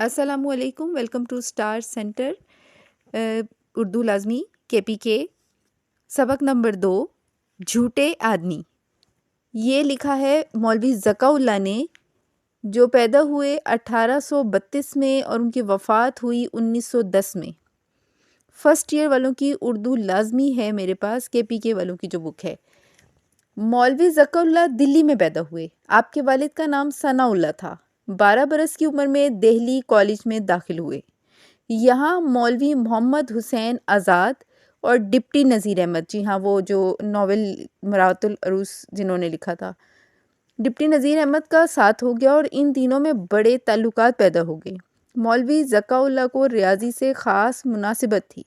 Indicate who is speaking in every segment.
Speaker 1: السلام علیکم، welcome to star centre Urdu لازمی KPK سبق نمبر 2 جھوٹے آدمی۔ یہ لکھا ہے مولوی ذکا اللہ نے، جو پیدا ہوئے 1832 میں اور ان کی وفات ہوئی 1910 میں۔ فرسٹ ایئر والوں کی اردو لازمی ہے میرے پاس، KPK والوں کی جو بک ہے۔ مولوی ذکا اللہ دلی میں پیدا ہوئے۔ آپ کے والد کا نام ثناء اللہ تھا۔ 12 برس کی عمر میں دہلی کالج میں داخل ہوئے۔ یہاں مولوی محمد حسین آزاد اور ڈپٹی نذیر احمد، جی ہاں وہ جو ناول مرات العروس جنہوں نے لکھا تھا، ڈپٹی نذیر احمد کا ساتھ ہو گیا اور ان تینوں میں بڑے تعلقات پیدا ہو گئے۔ مولوی ذکا اللہ کو ریاضی سے خاص مناسبت تھی۔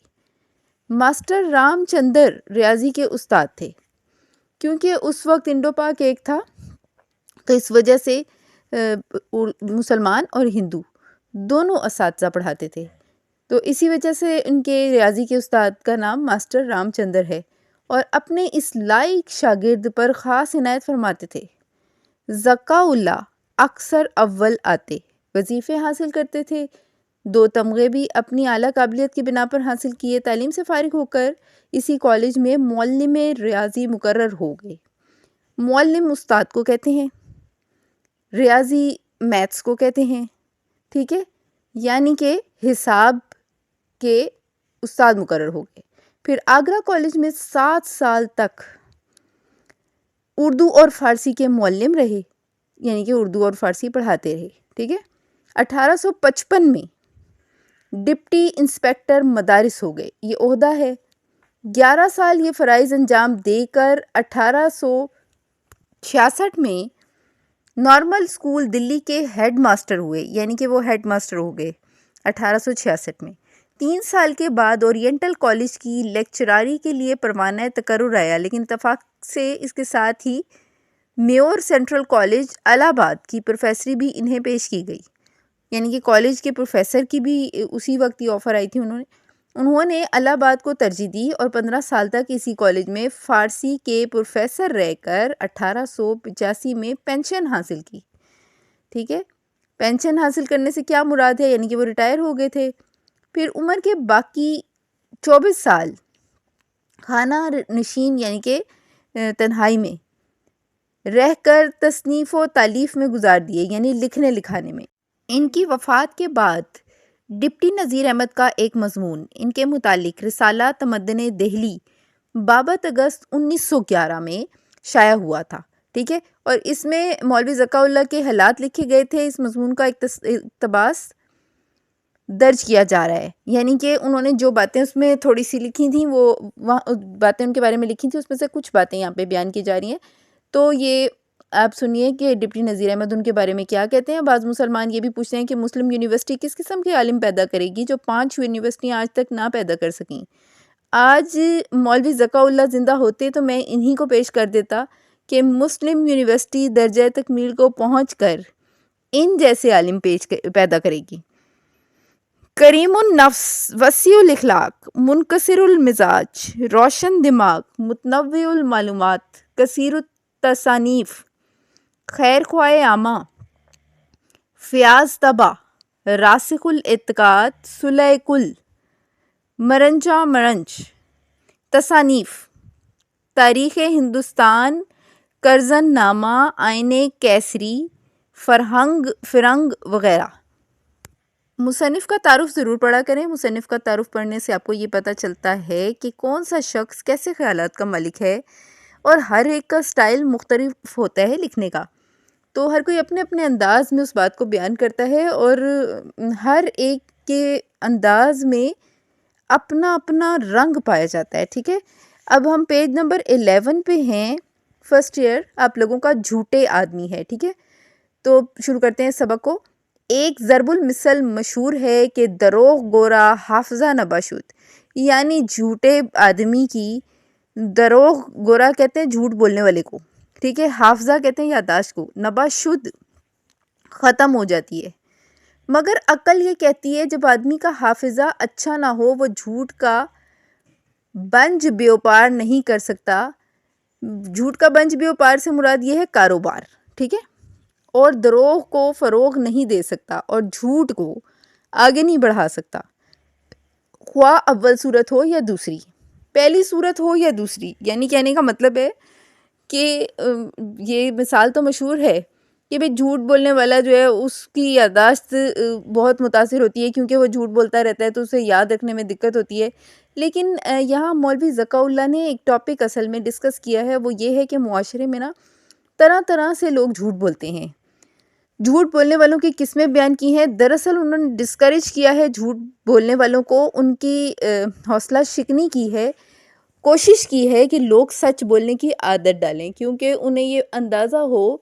Speaker 1: ماسٹر رام چندر ریاضی کے استاد تھے۔ کیونکہ اس وقت انڈو پاک ایک تھا تو اس وجہ سے مسلمان اور ہندو دونوں اساتذہ پڑھاتے تھے، تو اسی وجہ سے ان کے ریاضی کے استاد کا نام ماسٹر رام چندر ہے، اور اپنے اس لائق شاگرد پر خاص عنایت فرماتے تھے۔ ذکا اللہ اکثر اول آتے، وظیفے حاصل کرتے تھے۔ 2 تمغے بھی اپنی اعلیٰ قابلیت کی بنا پر حاصل کیے۔ تعلیم سے فارغ ہو کر اسی کالج میں معلم ریاضی مقرر ہو گئے۔ معلم استاد کو کہتے ہیں، ریاضی میتھس کو کہتے ہیں، ٹھیک ہے، یعنی کہ حساب کے استاد مقرر ہو گئے۔ پھر آگرہ کالج میں 7 سال تک اردو اور فارسی کے معلم رہے، یعنی کہ اردو اور فارسی پڑھاتے رہے، ٹھیک ہے۔ 1855 میں ڈپٹی انسپیکٹر مدارس ہو گئے، یہ عہدہ ہے۔ 11 سال یہ فرائض انجام دے کر 1866 میں نارمل اسکول دلی کے ہیڈ ماسٹر ہوئے، یعنی کہ وہ ہیڈ ماسٹر ہو گئے 1866 میں۔ 3 سال کے بعد اورینٹل کالج کی لیکچراری کے لیے پروانہ تقرر آیا، لیکن اتفاق سے اس کے ساتھ ہی میور سینٹرل کالج الہ آباد کی پروفیسری بھی انہیں پیش کی گئی، یعنی کہ کالج کے پروفیسر کی بھی اسی وقت یہ آفر آئی تھی۔ انہوں نے الہ آباد کو ترجیح دی اور 15 سال تک اسی کالج میں فارسی کے پروفیسر رہ کر 1885 میں پینشن حاصل کی، ٹھیک ہے۔ پینشن حاصل کرنے سے کیا مراد ہے، یعنی کہ وہ ریٹائر ہو گئے تھے۔ پھر عمر کے باقی 24 سال خانہ نشین یعنی کہ تنہائی میں رہ کر تصنیف و تالیف میں گزار دیے، یعنی لکھنے لکھانے میں۔ ان کی وفات کے بعد ڈپٹی نذیر احمد کا ایک مضمون ان کے متعلق رسالہ تمدن دہلی 22 اگست 1911 میں شائع ہوا تھا، ٹھیک ہے، اور اس میں مولوی ذکا اللہ کے حالات لکھے گئے تھے۔ اس مضمون کا اقتباس درج کیا جا رہا ہے، یعنی کہ انہوں نے جو باتیں اس میں تھوڑی سی لکھی تھیں، وہ باتیں ان کے بارے میں لکھی تھیں، اس میں سے کچھ باتیں یہاں پہ بیان کی جا رہی ہیں۔ تو یہ آپ سنیے کہ ڈپٹی نذیر احمد ان کے بارے میں کیا کہتے ہیں۔ بعض مسلمان یہ بھی پوچھتے ہیں کہ مسلم یونیورسٹی کس قسم کے عالم پیدا کرے گی جو 5 یونیورسٹیاں آج تک نہ پیدا کر سکیں۔ آج مولوی ذکا اللہ زندہ ہوتے تو میں انہی کو پیش کر دیتا کہ مسلم یونیورسٹی درجہ تکمیل کو پہنچ کر ان جیسے عالم پیدا کرے گی۔ کریم النفس، وسیع الاخلاق، منکسر المزاج، روشن دماغ، متنوع المعلومات، کثیر التصانیف، خیر خواہ عامہ، فیاض طبع، راسخ الاعتقاد، صلح کل، مرنجا مرنج، تصانیف، تاریخ ہندوستان، کرزن نامہ، آئین کیسری، فرنگ وغیرہ۔ مصنف کا تعارف ضرور پڑھا کریں۔ مصنف کا تعارف پڑھنے سے آپ کو یہ پتہ چلتا ہے کہ کون سا شخص کیسے خیالات کا مالک ہے، اور ہر ایک کا سٹائل مختلف ہوتا ہے لکھنے کا، تو ہر کوئی اپنے اپنے انداز میں اس بات کو بیان کرتا ہے، اور ہر ایک کے انداز میں اپنا اپنا رنگ پایا جاتا ہے، ٹھیک ہے۔ اب ہم پیج نمبر 11 پہ ہیں۔ فرسٹ ایئر آپ لوگوں کا جھوٹے آدمی ہے، ٹھیک ہے۔ تو شروع کرتے ہیں سبق کو۔ ایک ضرب المثل مشہور ہے کہ دروغ گورا حافظہ نباشد، یعنی جھوٹے آدمی کی، دروغ گورا کہتے ہیں جھوٹ بولنے والے کو، ٹھیک ہے، حافظہ کہتے ہیں یادداشت کو، نباشد ختم ہو جاتی ہے۔ مگر عقل یہ کہتی ہے جب آدمی کا حافظہ اچھا نہ ہو وہ جھوٹ کا بنج بیوپار نہیں کر سکتا۔ جھوٹ کا بنج بیوپار سے مراد یہ ہے کاروبار، ٹھیک ہے، اور دروغ کو فروغ نہیں دے سکتا، اور جھوٹ کو آگے نہیں بڑھا سکتا، خواہ اول صورت ہو یا دوسری، پہلی صورت ہو یا دوسری. یعنی کہنے کا مطلب ہے کہ یہ مثال تو مشہور ہے کہ بھئی جھوٹ بولنے والا جو ہے اس کی یادداشت بہت متاثر ہوتی ہے کیونکہ وہ جھوٹ بولتا رہتا ہے تو اسے یاد رکھنے میں دقت ہوتی ہے. لیکن یہاں مولوی ذکا اللہ نے ایک ٹاپک اصل میں ڈسکس کیا ہے، وہ یہ ہے کہ معاشرے میں نا طرح طرح سے لوگ جھوٹ بولتے ہیں. جھوٹ بولنے والوں کی قسمیں بیان کی ہیں. دراصل انہوں نے ڈسکریج کیا ہے جھوٹ بولنے والوں کو، ان کی حوصلہ شکنی کی ہے، کوشش کی ہے کہ لوگ سچ بولنے کی عادت ڈالیں کیونکہ انہیں یہ اندازہ ہو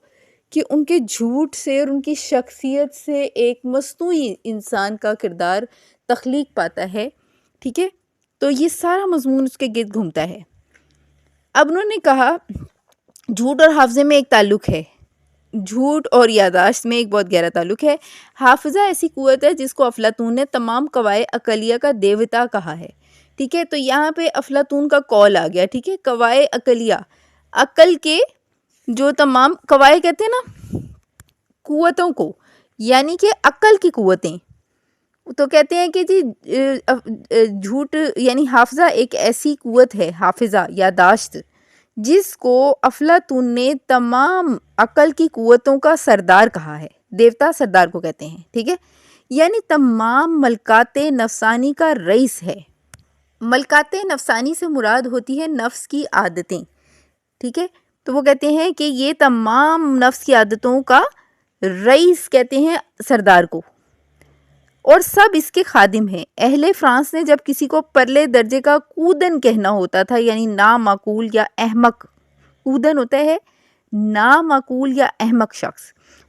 Speaker 1: کہ ان کے جھوٹ سے اور ان کی شخصیت سے ایک مصنوعی انسان کا کردار تخلیق پاتا ہے. ٹھیک ہے، تو یہ سارا مضمون اس کے گرد گھومتا ہے. اب انہوں نے کہا جھوٹ اور حافظے میں ایک تعلق ہے، جھوٹ اور یادداشت میں ایک بہت گہرا تعلق ہے. حافظہ ایسی قوت ہے جس کو افلاطون نے تمام قوائے عقلیہ کا دیوتا کہا ہے. ٹھیک ہے، تو یہاں پہ افلاطون کا قول آ گیا. ٹھیک ہے، قوائے عقلیہ، عقل کے جو تمام قوائے کہتے ہیں نا قوتوں کو، یعنی کہ عقل کی قوتیں. تو کہتے ہیں کہ جی جھوٹ یعنی حافظہ ایک ایسی قوت ہے، حافظہ یادداشت، جس کو افلاطون نے تمام عقل کی قوتوں کا سردار کہا ہے. دیوتا سردار کو کہتے ہیں. ٹھیک ہے، یعنی تمام ملکات نفسانی کا رئیس ہے. ملکات نفسانی سے مراد ہوتی ہے نفس کی عادتیں. ٹھیک ہے، تو وہ کہتے ہیں کہ یہ تمام نفس کی عادتوں کا رئیس کہتے ہیں سردار کو، اور سب اس کے خادم ہیں. اہل فرانس نے جب کسی کو پرلے درجے کا کودن کہنا ہوتا تھا، یعنی نامعقول یا احمق، کودن ہوتا ہے نامعقول یا احمق شخص،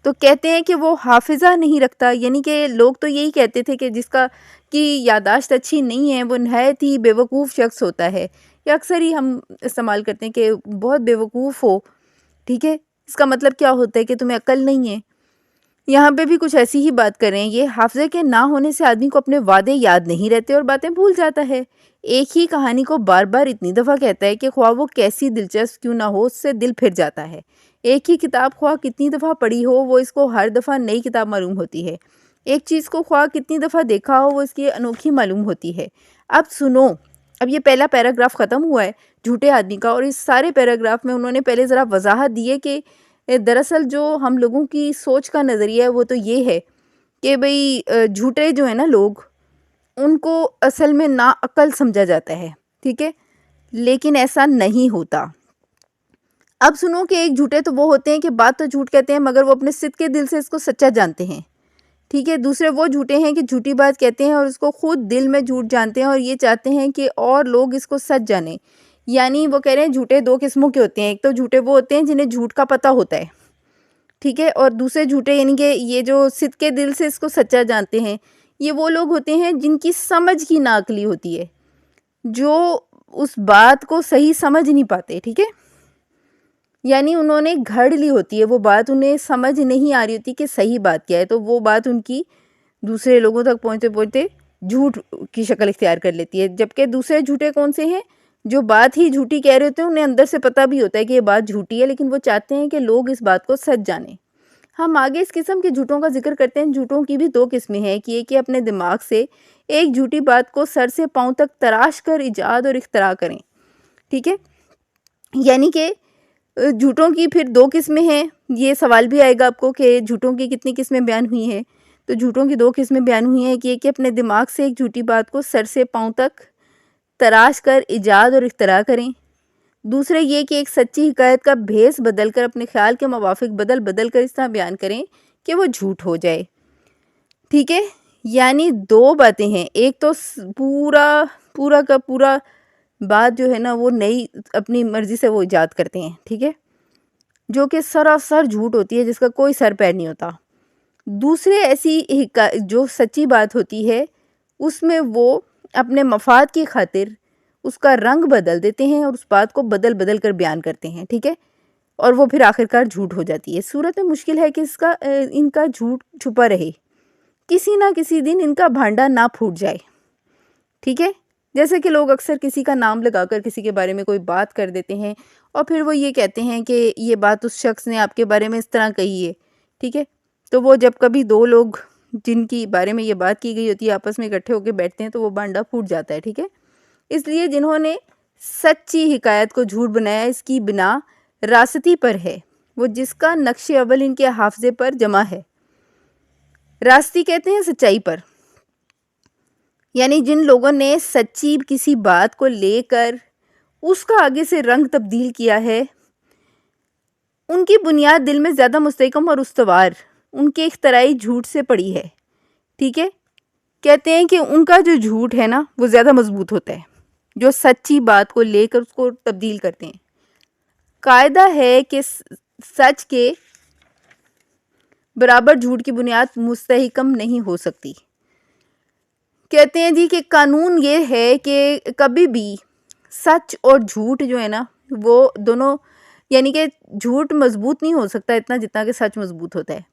Speaker 1: تو کہتے ہیں کہ وہ حافظہ نہیں رکھتا. یعنی کہ لوگ تو یہی کہتے تھے کہ جس کا کی یادداشت اچھی نہیں ہے وہ نہایت ہی بیوقوف شخص ہوتا ہے، یا اکثر ہی ہم استعمال کرتے ہیں کہ بہت بیوقوف ہو. ٹھیک ہے، اس کا مطلب کیا ہوتا ہے کہ تمہیں عقل نہیں ہے. یہاں پہ بھی کچھ ایسی ہی بات کر رہے ہیں. یہ حافظے کے نہ ہونے سے آدمی کو اپنے وعدے یاد نہیں رہتے اور باتیں بھول جاتا ہے. ایک ہی کہانی کو بار بار اتنی دفعہ کہتا ہے کہ خواہ وہ کیسی دلچسپ کیوں نہ ہو اس سے دل پھر جاتا ہے. ایک ہی کتاب خواہ کتنی دفعہ پڑھی ہو وہ اس کو ہر دفعہ نئی کتاب معلوم ہوتی ہے. ایک چیز کو خواہ کتنی دفعہ دیکھا ہو وہ اس کی انوکھی معلوم ہوتی ہے. اب سنو، اب یہ پہلا پیراگراف ختم ہوا ہے جھوٹے آدمی کا، اور اس سارے پیراگراف میں انہوں نے پہلے ذرا وضاحت دی ہے کہ دراصل جو ہم لوگوں کی سوچ کا نظریہ ہے وہ تو یہ ہے کہ بھئی جھوٹے جو ہیں نا لوگ، ان کو اصل میں ناعقل سمجھا جاتا ہے. ٹھیک ہے، لیکن ایسا نہیں ہوتا. اب سنو کہ ایک جھوٹے تو وہ ہوتے ہیں کہ بات تو جھوٹ کہتے ہیں مگر وہ اپنے صدق کے دل سے اس کو سچا جانتے ہیں. ٹھیک ہے، دوسرے وہ جھوٹے ہیں کہ جھوٹی بات کہتے ہیں اور اس کو خود دل میں جھوٹ جانتے ہیں اور یہ چاہتے ہیں کہ اور لوگ اس کو سچ جانیں. یعنی وہ کہہ رہے ہیں جھوٹے دو قسموں کے ہوتے ہیں. ایک تو جھوٹے وہ ہوتے ہیں جنہیں جھوٹ کا پتہ ہوتا ہے. ٹھیک ہے، اور دوسرے جھوٹے یعنی کہ یہ جو صدق کے دل سے اس کو سچا جانتے ہیں، یہ وہ لوگ ہوتے ہیں جن کی سمجھ کی ناقلی ہوتی ہے، جو اس بات کو صحیح سمجھ نہیں پاتے. ٹھیک ہے، یعنی انہوں نے گھڑ لی ہوتی ہے وہ بات، انہیں سمجھ نہیں آ رہی ہوتی کہ صحیح بات کیا ہے، تو وہ بات ان کی دوسرے لوگوں تک پہنچتے پہنچتے جھوٹ کی شکل اختیار کر لیتی ہے. جبکہ دوسرے جھوٹے کون سے ہیں؟ جو بات ہی جھوٹی کہہ رہے ہوتے ہیں، انہیں اندر سے پتہ بھی ہوتا ہے کہ یہ بات جھوٹی ہے، لیکن وہ چاہتے ہیں کہ لوگ اس بات کو سچ جانیں. ہم آگے اس قسم کے جھوٹوں کا ذکر کرتے ہیں. جھوٹوں کی بھی دو قسمیں ہیں کہ ایک اپنے دماغ سے ایک جھوٹی بات کو سر سے پاؤں تک تراش کر ایجاد اور اختراع کریں. ٹھیک ہے، یعنی کہ جھوٹوں کی پھر دو قسمیں ہیں. یہ سوال بھی آئے گا آپ کو کہ جھوٹوں کی کتنی قسمیں بیان ہوئی ہیں. تو جھوٹوں کی دو قسمیں بیان ہوئی ہیں کہ ایک اپنے دماغ سے ایک جھوٹی بات کو سر سے پاؤں تک تراش کر ایجاد اور اختراع کریں. دوسرے یہ کہ ایک سچی حکایت کا بھیس بدل کر اپنے خیال کے موافق بدل کر اس طرح بیان کریں کہ وہ جھوٹ ہو جائے. ٹھیک ہے، یعنی دو باتیں ہیں. ایک تو پورا کا پورا بات جو ہے نا وہ نئی اپنی مرضی سے وہ ایجاد کرتے ہیں. ٹھیک ہے، جو کہ سراسر جھوٹ ہوتی ہے، جس کا کوئی سر پیر نہیں ہوتا. دوسرے ایسی جو سچی بات ہوتی ہے اس میں وہ اپنے مفاد کی خاطر اس کا رنگ بدل دیتے ہیں اور اس بات کو بدل کر بیان کرتے ہیں. ٹھیک ہے، اور وہ پھر آخرکار جھوٹ ہو جاتی ہے. صورت مشکل ہے کہ ان کا جھوٹ چھپا رہے، کسی نہ کسی دن ان کا بھانڈا نہ پھوٹ جائے. ٹھیک ہے، جیسے کہ لوگ اکثر کسی کا نام لگا کر کسی کے بارے میں کوئی بات کر دیتے ہیں اور پھر وہ یہ کہتے ہیں کہ یہ بات اس شخص نے آپ کے بارے میں اس طرح کہی ہے. ٹھیک ہے، تو وہ جب کبھی دو لوگ جن کی بارے میں یہ بات کی گئی ہوتی ہے آپس میں اکٹھے ہو کے بیٹھتے ہیں تو وہ بانڈا پھوٹ جاتا ہے، ٹھیک ہے۔ اس لیے جنہوں نے سچی حکایت کو جھوٹ بنایا اس کی بنا راستی پر ہے، وہ جس کا نقش اول ان کے حافظے پر جمع ہے۔ راستی کہتے ہیں سچائی پر، یعنی جن لوگوں نے سچی کسی بات کو لے کر اس کا آگے سے رنگ تبدیل کیا ہے، ان کی بنیاد دل میں زیادہ مستحکم اور استوار ان کے اختراعی جھوٹ سے پڑی ہے، ٹھیک ہے۔ کہتے ہیں کہ ان کا جو جھوٹ ہے نا وہ زیادہ مضبوط ہوتا ہے، جو سچی بات کو لے کر اس کو تبدیل کرتے ہیں۔ قاعدہ ہے کہ سچ کے برابر جھوٹ کی بنیاد مستحکم نہیں ہو سکتی۔ کہتے ہیں جی کہ قانون یہ ہے کہ کبھی بھی سچ اور جھوٹ جو ہے نا وہ دونوں، یعنی کہ جھوٹ مضبوط نہیں ہو سکتا اتنا جتنا کہ سچ مضبوط ہوتا ہے۔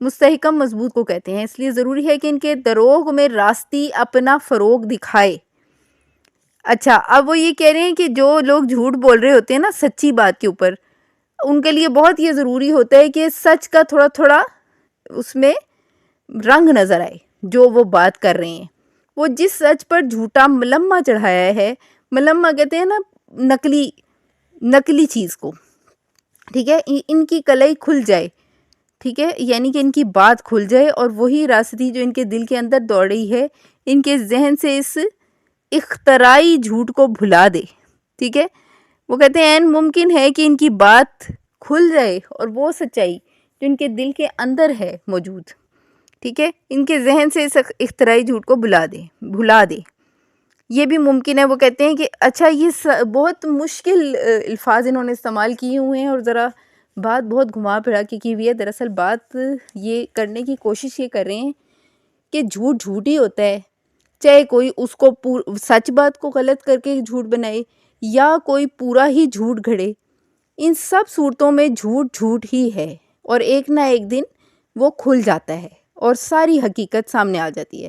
Speaker 1: مستحکم مضبوط کو کہتے ہیں، اس لیے ضروری ہے کہ ان کے دروغ میں راستی اپنا فروغ دکھائے۔ اچھا، اب وہ یہ کہہ رہے ہیں کہ جو لوگ جھوٹ بول رہے ہوتے ہیں نا سچی بات کے اوپر، ان کے لیے بہت یہ ضروری ہوتا ہے کہ سچ کا تھوڑا تھوڑا اس میں رنگ نظر آئے جو وہ بات کر رہے ہیں۔ وہ جس سچ پر جھوٹا ملمہ چڑھایا ہے، ملمہ کہتے ہیں نا نقلی چیز کو، ٹھیک ہے، ان کی کلئی کھل جائے، ٹھیک ہے، یعنی کہ ان کی بات کھل جائے اور وہی راستی جو ان کے دل کے اندر دوڑ رہی ہے ان کے ذہن سے اس اختراعی جھوٹ کو بھلا دے، ٹھیک ہے۔ وہ کہتے ہیں این ممکن ہے کہ ان کی بات کھل جائے اور وہ سچائی جو ان کے دل کے اندر ہے موجود، ٹھیک ہے، ان کے ذہن سے اس اختراعی جھوٹ کو بھلا دے، یہ بھی ممکن ہے۔ وہ کہتے ہیں کہ اچھا یہ بہت مشکل الفاظ انہوں نے استعمال کیے ہوئے ہیں اور ذرا بات بہت گھما پھرا کے کی ہوئی ہے۔ دراصل بات یہ کرنے کی کوشش یہ کر رہے ہیں کہ جھوٹ جھوٹ ہی ہوتا ہے، چاہے کوئی اس کو سچ بات کو غلط کر کے جھوٹ بنائے یا کوئی پورا ہی جھوٹ گھڑے، ان سب صورتوں میں جھوٹ جھوٹ ہی ہے اور ایک نہ ایک دن وہ کھل جاتا ہے اور ساری حقیقت سامنے آ جاتی ہے۔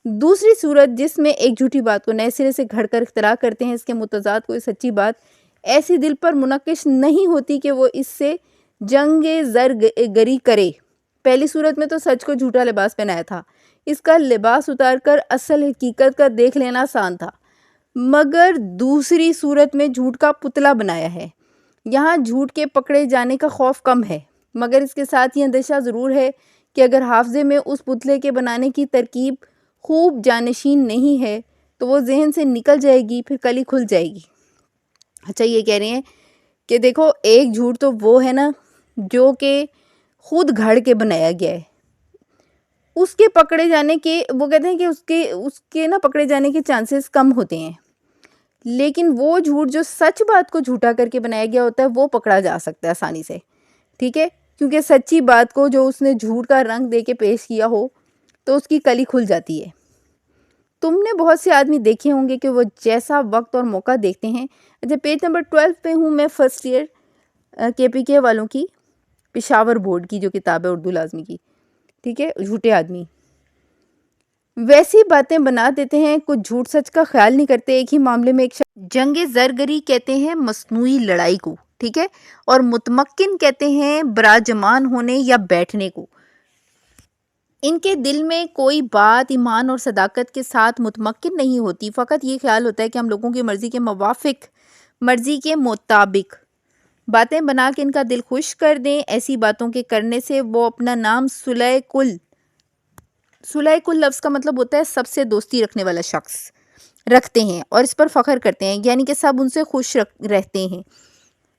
Speaker 1: دوسری صورت جس میں ایک جھوٹی بات کو نئے سرے سے گھڑ کر اختراع کرتے ہیں، اس کے متضاد کوئی سچی بات ایسی دل پر منعکس نہیں ہوتی کہ وہ اس سے جنگ زرگری کرے۔ پہلی صورت میں تو سچ کو جھوٹا لباس پہنایا تھا، اس کا لباس اتار کر اصل حقیقت کا دیکھ لینا آسان تھا، مگر دوسری صورت میں جھوٹ کا پتلا بنایا ہے۔ یہاں جھوٹ کے پکڑے جانے کا خوف کم ہے، مگر اس کے ساتھ یہ اندیشہ ضرور ہے کہ اگر حافظے میں اس پتلے کے بنانے کی ترکیب خوب جانشین نہیں ہے تو وہ ذہن سے نکل جائے گی، پھر کلی کھل جائے گی۔ اچھا، یہ کہہ رہے ہیں کہ دیکھو ایک جھوٹ تو وہ ہے نا جو کہ خود گھڑ کے بنایا گیا ہے، اس کے پکڑے جانے کے، وہ کہتے ہیں کہ اس کے نا پکڑے جانے کے چانسز کم ہوتے ہیں، لیکن وہ جھوٹ جو سچ بات کو جھوٹا کر کے بنایا گیا ہوتا ہے وہ پکڑا جا سکتا ہے آسانی سے، ٹھیک ہے، کیونکہ سچی بات کو جو اس نے جھوٹ کا رنگ دے کے پیش کیا ہو تو اس کی کلی کھل جاتی ہے۔ تم نے بہت سے آدمی دیکھے ہوں گے کہ وہ جیسا وقت اور موقع دیکھتے ہیں۔ اچھا، پیج نمبر 12 پہ ہوں میں، فرسٹ ایئر KPK والوں کی، پشاور بورڈ کی جو کتاب ہے اردو لازمی کی، ٹھیک ہے، جھوٹے آدمی ویسی باتیں بنا دیتے ہیں، کچھ جھوٹ سچ کا خیال نہیں کرتے۔ ایک ہی معاملے میں ایک جنگ زرگری کہتے ہیں مصنوعی لڑائی کو، ٹھیک ہے، اور متمکن کہتے ہیں براجمان ہونے یا بیٹھنے کو۔ ان کے دل میں کوئی بات ایمان اور صداقت کے ساتھ متمکن نہیں ہوتی، فقط یہ خیال ہوتا ہے کہ ہم لوگوں کی مرضی کے موافق، مرضی کے مطابق باتیں بنا کے ان کا دل خوش کر دیں۔ ایسی باتوں کے کرنے سے وہ اپنا نام صلح کل لفظ کا مطلب ہوتا ہے سب سے دوستی رکھنے والا شخص رکھتے ہیں اور اس پر فخر کرتے ہیں، یعنی کہ سب ان سے خوش رہتے ہیں۔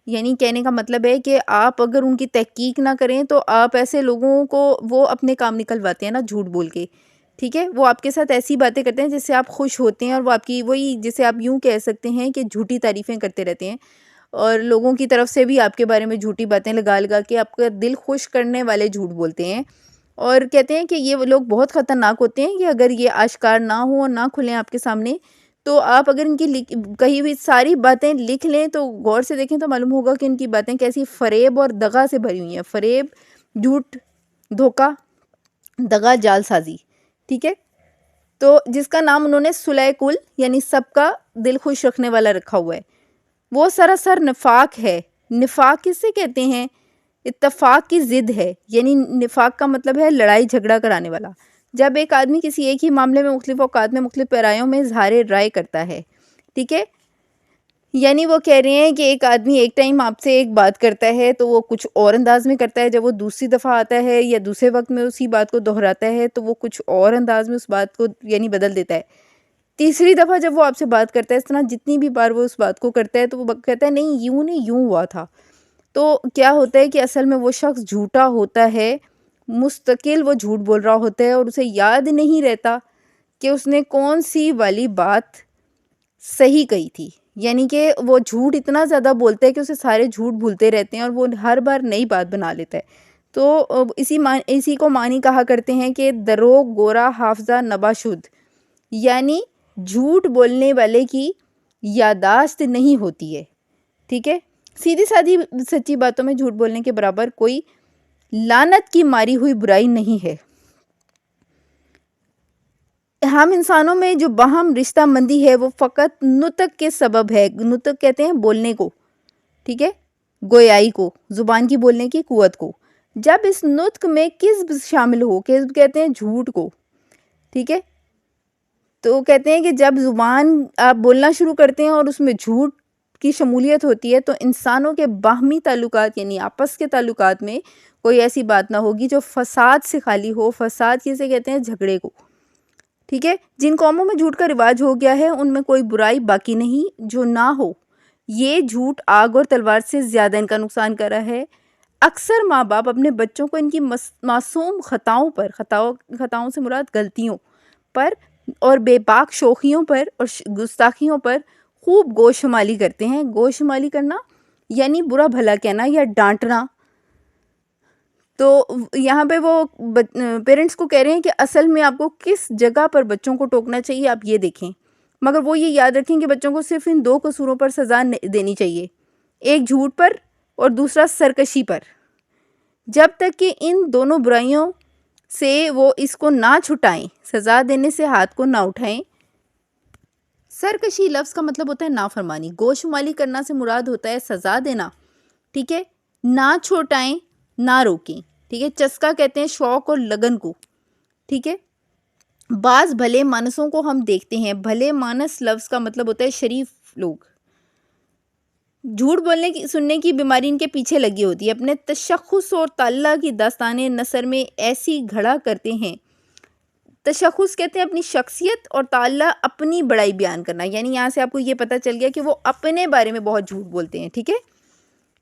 Speaker 1: یعنی کہنے کا مطلب ہے کہ آپ اگر ان کی تحقیق نہ کریں تو آپ ایسے لوگوں کو وہ اپنے کام نکلواتے ہیں نا جھوٹ بول کے، ٹھیک ہے، وہ آپ کے ساتھ ایسی باتیں کرتے ہیں جس سے آپ خوش ہوتے ہیں اور وہ آپ کی وہی جسے آپ یوں کہہ سکتے ہیں کہ جھوٹی تعریفیں کرتے رہتے ہیں اور لوگوں کی طرف سے بھی آپ کے بارے میں جھوٹی باتیں لگا کے آپ کا دل خوش کرنے والے جھوٹ بولتے ہیں۔ اور کہتے ہیں کہ یہ لوگ بہت خطرناک ہوتے ہیں کہ اگر یہ آشکار نہ ہو اور نہ کھلیں آپ کے سامنے تو آپ اگر ان کی کہی ہوئی ساری باتیں لکھ لیں تو غور سے دیکھیں تو معلوم ہوگا کہ ان کی باتیں کیسی فریب اور دغا سے بھری ہوئی ہیں، فریب، جھوٹ، دھوکہ، دغا، جال سازی، ٹھیک ہے۔ تو جس کا نام انہوں نے صلح کل یعنی سب کا دل خوش رکھنے والا رکھا ہوا ہے، وہ سراسر نفاق ہے۔ نفاق کس سے کہتے ہیں؟ اتفاق کی ضد ہے، یعنی نفاق کا مطلب ہے لڑائی جھگڑا کرانے والا۔ جب ایک آدمی کسی ایک ہی معاملے میں مختلف اوقات میں مختلف پیرایوں میں اظہار رائے کرتا ہے، ٹھیک ہے، یعنی وہ کہہ رہے ہیں کہ ایک آدمی ایک ٹائم آپ سے ایک بات کرتا ہے تو وہ کچھ اور انداز میں کرتا ہے، جب وہ دوسری دفعہ آتا ہے یا دوسرے وقت میں اسی بات کو دہراتا ہے تو وہ کچھ اور انداز میں اس بات کو یعنی بدل دیتا ہے۔ تیسری دفعہ جب وہ آپ سے بات کرتا ہے، اس طرح جتنی بھی بار وہ اس بات کو کرتا ہے تو وہ کہتا ہے نہیں یوں نہیں یوں ہوا تھا۔ تو کیا ہوتا ہے کہ اصل میں وہ شخص جھوٹا ہوتا ہے، مستقل وہ جھوٹ بول رہا ہوتا ہے اور اسے یاد نہیں رہتا کہ اس نے کون سی والی بات صحیح کہی تھی، یعنی کہ وہ جھوٹ اتنا زیادہ بولتا ہے کہ اسے سارے جھوٹ بھولتے رہتے ہیں اور وہ ہر بار نئی بات بنا لیتا ہے۔ تو اسی کو معنی کہا کرتے ہیں کہ دروغ گورا حافظہ نبا شد، یعنی جھوٹ بولنے والے کی یادداشت نہیں ہوتی ہے، ٹھیک ہے۔ سیدھی سادھی سچی باتوں میں جھوٹ بولنے کے برابر کوئی لعنت کی ماری ہوئی برائی نہیں ہے۔ ہم انسانوں میں جو باہم رشتہ مندی ہے وہ فقط نطق کے سبب ہے۔ نطق کہتے ہیں بولنے کو، ٹھیک ہے، گویائی کو، زبان کی بولنے کی قوت کو۔ جب اس نطق میں کذب شامل ہو، کذب کہتے ہیں جھوٹ کو، ٹھیک ہے، تو کہتے ہیں کہ جب زبان آپ بولنا شروع کرتے ہیں اور اس میں جھوٹ کی شمولیت ہوتی ہے تو انسانوں کے باہمی تعلقات یعنی آپس کے تعلقات میں کوئی ایسی بات نہ ہوگی جو فساد سے خالی ہو۔ فساد کسے کہتے ہیں؟ جھگڑے کو، ٹھیک ہے۔ جن قوموں میں جھوٹ کا رواج ہو گیا ہے ان میں کوئی برائی باقی نہیں جو نہ ہو۔ یہ جھوٹ آگ اور تلوار سے زیادہ ان کا نقصان کر رہا ہے۔ اکثر ماں باپ اپنے بچوں کو ان کی معصوم خطاؤں سے مراد غلطیوں پر اور بے باک شوخیوں پر اور گستاخیوں پر خوب گوش شمالی کرتے ہیں۔ گوش شمالی کرنا یعنی برا بھلا کہنا یا ڈانٹنا۔ تو یہاں پہ وہ پیرنٹس کو کہہ رہے ہیں کہ اصل میں آپ کو کس جگہ پر بچوں کو ٹوکنا چاہیے آپ یہ دیکھیں، مگر وہ یہ یاد رکھیں کہ بچوں کو صرف ان دو قصوروں پر سزا دینی چاہیے، ایک جھوٹ پر اور دوسرا سرکشی پر۔ جب تک کہ ان دونوں برائیوں سے وہ اس کو نہ چھٹائیں، سزا دینے سے ہاتھ کو نہ اٹھائیں۔ سرکشی لفظ کا مطلب ہوتا ہے نافرمانی، گوشمالی کرنا سے مراد ہوتا ہے سزا دینا، ٹھیک ہے، نہ چھوٹائیں نہ روکیں، ٹھیک ہے۔ چسکا کہتے ہیں شوق اور لگن کو، ٹھیک ہے۔ بعض بھلے مانسوں کو ہم دیکھتے ہیں، بھلے مانس لفظ کا مطلب ہوتا ہے شریف لوگ، جھوٹ بولنے کی سننے کی بیماری ان کے پیچھے لگی ہوتی ہے، اپنے تشخص اور تعلیٰ کی داستان نثر میں ایسی گھڑا کرتے ہیں۔ تشخص کہتے ہیں اپنی شخصیت اور تعلیٰ اپنی بڑائی بیان کرنا، یعنی یہاں سے آپ کو یہ پتہ چل گیا کہ وہ اپنے بارے میں بہت جھوٹ بولتے ہیں، ٹھیک ہے،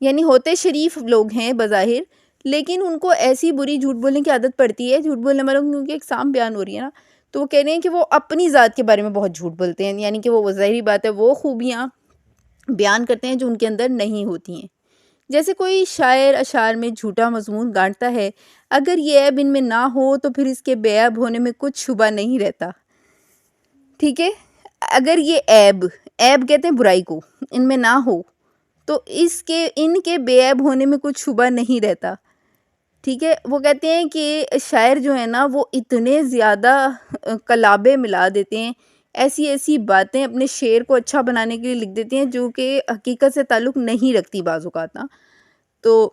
Speaker 1: یعنی ہوتے شریف لوگ ہیں بظاہر لیکن ان کو ایسی بری جھوٹ بولنے کی عادت پڑتی ہے، جھوٹ بولنے والوں کیونکہ ایک سام بیان ہو رہی ہے نا، تو وہ کہہ رہے ہیں کہ وہ اپنی ذات کے بارے میں بہت جھوٹ بولتے ہیں، یعنی کہ وہ ظاہری بات ہے وہ خوبیاں بیان کرتے ہیں جو ان کے اندر نہیں ہوتی ہیں۔ جیسے کوئی شاعر اشعار میں جھوٹا مضمون گانٹتا ہے، اگر یہ عیب ان میں نہ ہو تو پھر اس کے بے عیب ہونے میں کچھ شبہ نہیں رہتا، ٹھیک ہے۔ اگر یہ عیب کہتے ہیں برائی کو، ان میں نہ ہو تو ان کے بے عیب ہونے میں کچھ شبہ نہیں رہتا، ٹھیک ہے۔ وہ کہتے ہیں کہ شاعر جو ہے نا وہ اتنے زیادہ کلابے ملا دیتے ہیں، ایسی باتیں اپنے شعر کو اچھا بنانے کے لیے لکھ دیتے ہیں جو کہ حقیقت سے تعلق نہیں رکھتی بعض اوقات نا۔ تو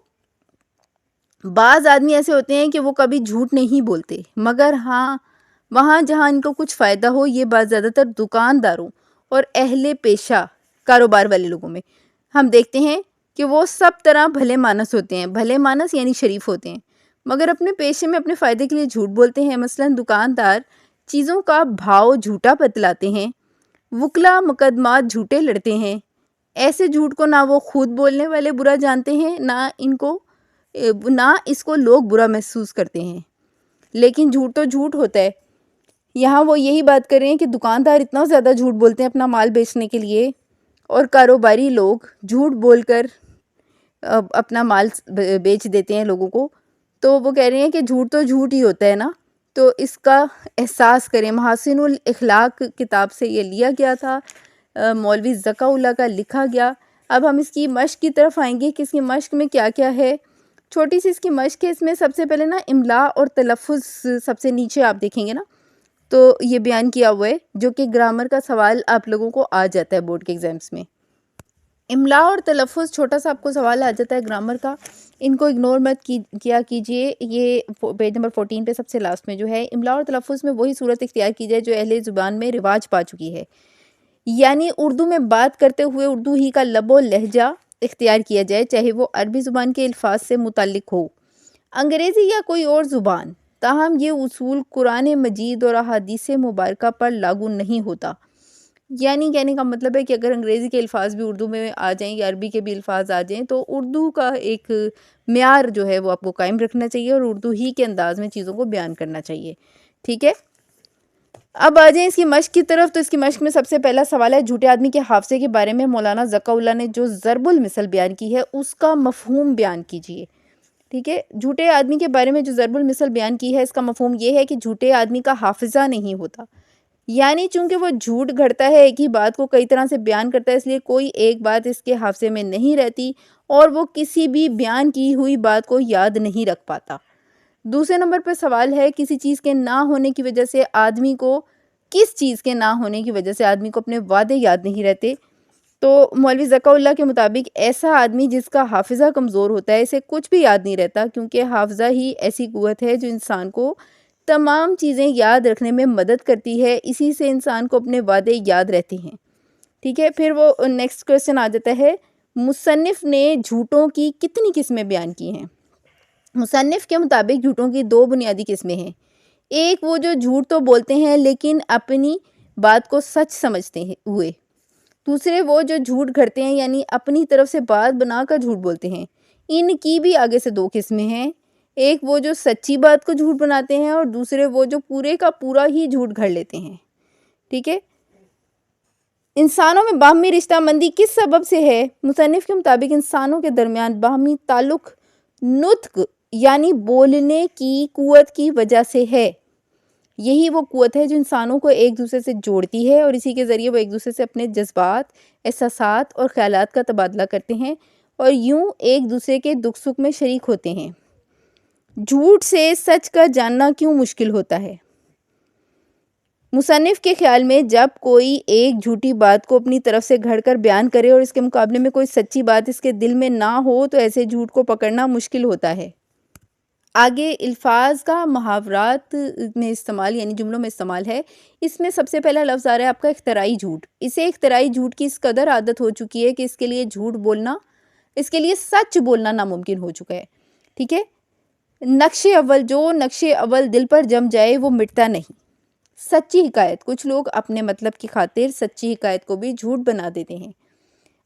Speaker 1: بعض آدمی ایسے ہوتے ہیں کہ وہ کبھی جھوٹ نہیں بولتے، مگر ہاں وہاں جہاں ان کو کچھ فائدہ ہو، یہ بات زیادہ تر دکانداروں اور اہل پیشہ کاروبار والے لوگوں میں ہم دیکھتے ہیں کہ وہ سب طرح بھلے مانس ہوتے ہیں، بھلے مانس یعنی شریف ہوتے ہیں، مگر اپنے پیشے میں اپنے فائدے کے لیے جھوٹ بولتے ہیں۔ مثلاً دکاندار چیزوں کا بھاؤ جھوٹا بتلاتے ہیں، وکلا مقدمات جھوٹے لڑتے ہیں، ایسے جھوٹ کو نہ وہ خود بولنے والے برا جانتے ہیں نہ اس کو لوگ برا محسوس کرتے ہیں، لیکن جھوٹ تو جھوٹ ہوتا ہے۔ یہاں وہ یہی بات کر رہے ہیں کہ دکاندار اتنا زیادہ جھوٹ بولتے ہیں اپنا مال بیچنے کے لیے، اور کاروباری لوگ جھوٹ بول کر اپنا مال بیچ دیتے ہیں لوگوں کو۔ تو وہ کہہ رہے ہیں کہ جھوٹ تو جھوٹ ہی ہوتا ہے نا، تو اس کا احساس کریں۔ محاسن الاخلاق کتاب سے یہ لیا گیا تھا، مولوی ذکا اللہ کا لکھا گیا۔ اب ہم اس کی مشق کی طرف آئیں گے کہ اس کی مشق میں کیا کیا ہے۔ چھوٹی سی اس کی مشق ہے، اس میں سب سے پہلے نا املا اور تلفظ سب سے نیچے آپ دیکھیں گے نا تو یہ بیان کیا ہوا ہے، جو کہ گرامر کا سوال آپ لوگوں کو آ جاتا ہے بورڈ کے ایگزامس میں۔ املا اور تلفظ، چھوٹا سا آپ کو سوال آ جاتا ہے گرامر کا، ان کو اگنور مت کیا کیجئے. یہ پیج نمبر 14 پہ سب سے لاسٹ میں جو ہے، املا اور تلفظ میں وہی صورت اختیار کی جائے جو اہل زبان میں رواج پا چکی ہے. یعنی اردو میں بات کرتے ہوئے اردو ہی کا لب و لہجہ اختیار کیا جائے، چاہے وہ عربی زبان کے الفاظ سے متعلق ہو، انگریزی یا کوئی اور زبان. تاہم یہ اصول قرآن مجید اور احادیث مبارکہ پر لاگو نہیں ہوتا. یعنی کہنے کا مطلب ہے کہ اگر انگریزی کے الفاظ بھی اردو میں آ جائیں یا عربی کے بھی الفاظ آ جائیں تو اردو کا ایک معیار جو ہے وہ آپ کو قائم رکھنا چاہیے اور اردو ہی کے انداز میں چیزوں کو بیان کرنا چاہیے. ٹھیک ہے، اب آ جائیں اس کی مشق کی طرف. تو اس کی مشق میں سب سے پہلا سوال ہے، جھوٹے آدمی کے حافظے کے بارے میں مولانا ذکا اللہ نے جو ضرب المثل بیان کی ہے اس کا مفہوم بیان کیجیے. ٹھیک ہے، جھوٹے آدمی کے بارے میں جو ضرب المثل بیان کی ہے اس کا مفہوم یہ ہے کہ جھوٹے آدمی کا حافظہ نہیں ہوتا. یعنی چونکہ وہ جھوٹ گھڑتا ہے، ایک ہی بات کو کئی طرح سے بیان کرتا ہے، اس لیے کوئی ایک بات اس کے حافظے میں نہیں رہتی اور وہ کسی بھی بیان کی ہوئی بات کو یاد نہیں رکھ پاتا. دوسرے نمبر پر سوال ہے، کسی چیز کے نہ ہونے کی وجہ سے آدمی کو اپنے وعدے یاد نہیں رہتے. تو مولوی ذکا اللہ کے مطابق ایسا آدمی جس کا حافظہ کمزور ہوتا ہے اسے کچھ بھی یاد نہیں رہتا، کیونکہ حافظہ ہی ایسی قوت ہے جو انسان کو تمام چیزیں یاد رکھنے میں مدد کرتی ہے، اسی سے انسان کو اپنے وعدے یاد رہتے ہیں. ٹھیک ہے، پھر وہ نیکسٹ کویسچن آ جاتا ہے، مصنف نے جھوٹوں کی کتنی قسمیں بیان کی ہیں؟ مصنف کے مطابق جھوٹوں کی 2 بنیادی قسمیں ہیں. ایک وہ جو جھوٹ تو بولتے ہیں لیکن اپنی بات کو سچ سمجھتے ہوئے. دوسرے وہ جو جھوٹ گھڑتے ہیں، یعنی اپنی طرف سے بات بنا کر جھوٹ بولتے ہیں. ان کی بھی آگے سے 2 قسمیں ہیں. ایک وہ جو سچی بات کو جھوٹ بناتے ہیں اور دوسرے وہ جو پورے کا پورا ہی جھوٹ گھڑ لیتے ہیں. ٹھیک ہے، انسانوں میں باہمی رشتہ مندی کس سبب سے ہے؟ مصنف کے مطابق انسانوں کے درمیان باہمی تعلق نطق یعنی بولنے کی قوت کی وجہ سے ہے. یہی وہ قوت ہے جو انسانوں کو ایک دوسرے سے جوڑتی ہے اور اسی کے ذریعے وہ ایک دوسرے سے اپنے جذبات، احساسات اور خیالات کا تبادلہ کرتے ہیں اور یوں ایک دوسرے کے دکھ سکھ میں شریک ہوتے ہیں. جھوٹ سے سچ کا جاننا کیوں مشکل ہوتا ہے؟ مصنف کے خیال میں جب کوئی ایک جھوٹی بات کو اپنی طرف سے گھڑ کر بیان کرے اور اس کے مقابلے میں کوئی سچی بات اس کے دل میں نہ ہو تو ایسے جھوٹ کو پکڑنا مشکل ہوتا ہے. آگے الفاظ کا محاورات میں استعمال یعنی جملوں میں استعمال ہے. اس میں سب سے پہلا لفظ آ رہا ہے آپ کا اختراعی جھوٹ. اسے اختراعی جھوٹ کی اس قدر عادت ہو چکی ہے کہ اس کے لیے سچ بولنا ناممکن ہو چکا ہے. ٹھیک ہے، نقش اول دل پر جم جائے وہ مٹتا نہیں. سچی حکایت، کچھ لوگ اپنے مطلب کی خاطر سچی حکایت کو بھی جھوٹ بنا دیتے ہیں.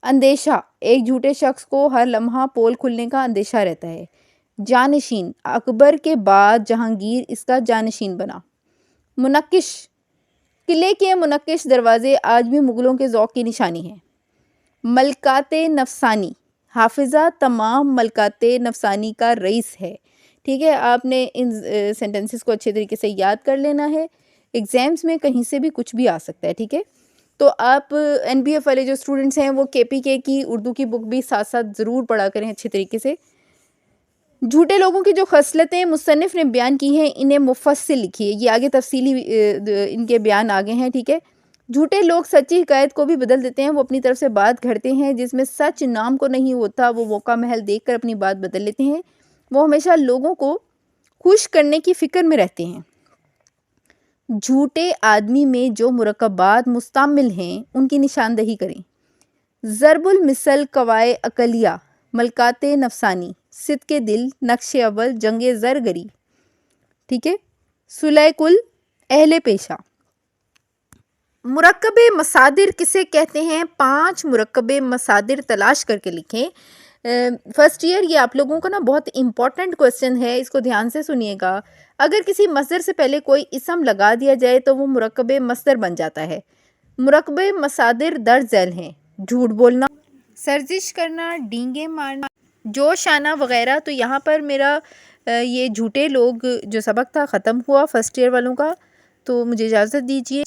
Speaker 1: اندیشہ، ایک جھوٹے شخص کو ہر لمحہ پول کھلنے کا اندیشہ رہتا ہے. جانشین، اکبر کے بعد جہانگیر اس کا جانشین بنا. منقش، قلعے کے منقش دروازے آج بھی مغلوں کے ذوق کی نشانی ہیں. ملکات نفسانی، حافظہ تمام ملکات نفسانی کا رئیس ہے. ٹھیک ہے، آپ نے ان سینٹنسز کو اچھے طریقے سے یاد کر لینا ہے، ایگزامز میں کہیں سے بھی کچھ بھی آ سکتا ہے. ٹھیک ہے، تو آپ این بی ایف والے جو اسٹوڈنٹس ہیں وہ کے پی کے کی اردو کی بک بھی ساتھ ساتھ ضرور پڑھا کریں اچھے طریقے سے. جھوٹے لوگوں کی جو خصلتیں مصنف نے بیان کی ہیں انہیں مفصل لکھیے، یہ آگے تفصیلی ان کے بیان آگے ہیں. ٹھیک ہے، جھوٹے لوگ سچی حکایت کو بھی بدل دیتے ہیں. وہ اپنی طرف سے بات گھڑتے ہیں جس میں سچ نام کو نہیں ہوتا، وہ موقع محل دیکھ کر اپنی بات بدل لیتے ہیں. وہ ہمیشہ لوگوں کو خوش کرنے کی فکر میں رہتے ہیں. جھوٹے آدمی میں جو مرکبات مستعمل ہیں ان کی نشاندہی کریں. ضرب المثل، کوائے عقلیہ، ملکات نفسانی، صدق دل، نقش اول، جنگ زرگری. ٹھیک ہے، صلح کل، اہل پیشہ. مرکب مصادر کسے کہتے ہیں؟ 5 مرکب مصادر تلاش کر کے لکھیں. فرسٹ ایئر، یہ آپ لوگوں کا بہت امپورٹنٹ کویسچن ہے، اس کو دھیان سے سنیے گا. اگر کسی مصدر سے پہلے کوئی اسم لگا دیا جائے تو وہ مرکب مصدر بن جاتا ہے. مرکب مصادر درج ذیل ہیں: جھوٹ بولنا، سرزش کرنا، ڈینگے مارنا، جوش آنا وغیرہ. تو یہاں پر میرا یہ جھوٹے لوگ جو سبق تھا ختم ہوا فرسٹ ایئر والوں کا. تو مجھے اجازت دیجیے.